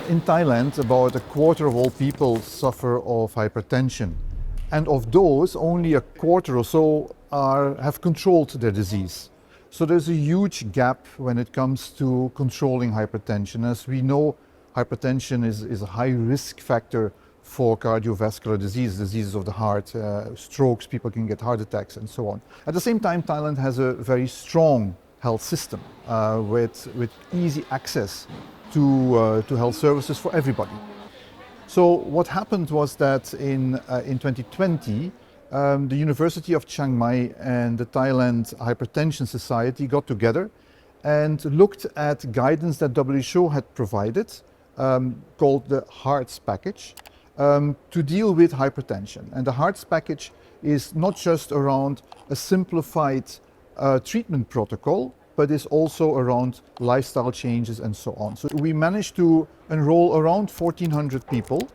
In Thailand, about a quarter of all people suffer of hypertension. And of those, only a quarter or so have controlled their disease. So there's a huge gap when it comes to controlling hypertension. As we know, hypertension is a high risk factor for cardiovascular diseases of the heart, strokes, people can get heart attacks and so on. At the same time, Thailand has a very strong health system with easy access to health services for everybody. So what happened was that in 2020, the University of Chiang Mai and the Thailand Hypertension Society got together and looked at guidance that WHO had provided, called the HEARTS package, to deal with hypertension. And the HEARTS package is not just around a simplified treatment protocol, but is also around lifestyle changes and so on. So we managed to enroll around 1,400 people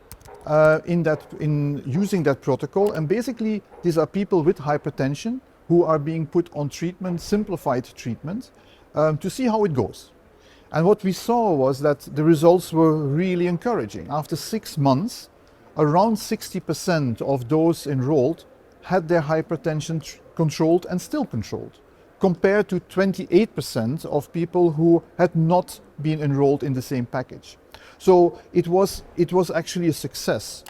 in using that protocol. And basically, these are people with hypertension who are being put on treatment, simplified treatment, to see how it goes. And what we saw was that the results were really encouraging. After 6 months, around 60% of those enrolled had their hypertension controlled and still controlled, compared to 28% of people who had not been enrolled in the same package. So it was actually a success.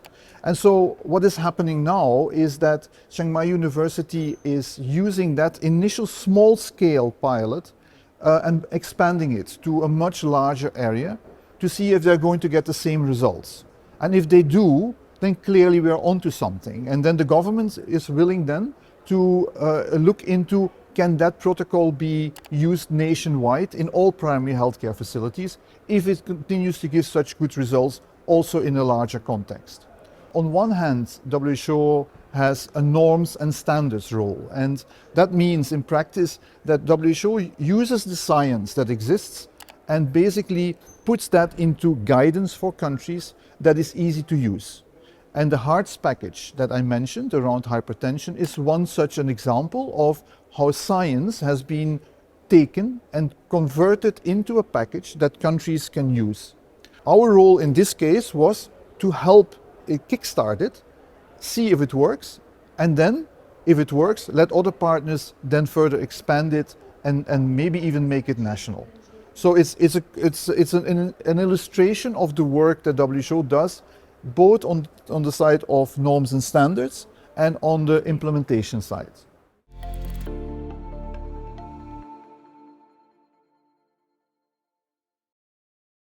And so what is happening now is that Chiang Mai University is using that initial small-scale pilot and expanding it to a much larger area to see if they're going to get the same results. And if they do, then clearly we're onto something. And then the government is willing then to look into, can that protocol be used nationwide in all primary healthcare facilities if it continues to give such good results also in a larger context. On one hand, WHO has a norms and standards role, and that means in practice that WHO uses the science that exists and basically puts that into guidance for countries that is easy to use. And the HEARTS package that I mentioned around hypertension is one such an example of how science has been taken and converted into a package that countries can use. Our role in this case was to help kickstart it, see if it works, and then, if it works, let other partners then further expand it and maybe even make it national. So it's an illustration of the work that WHO does, both on the side of norms and standards and on the implementation side.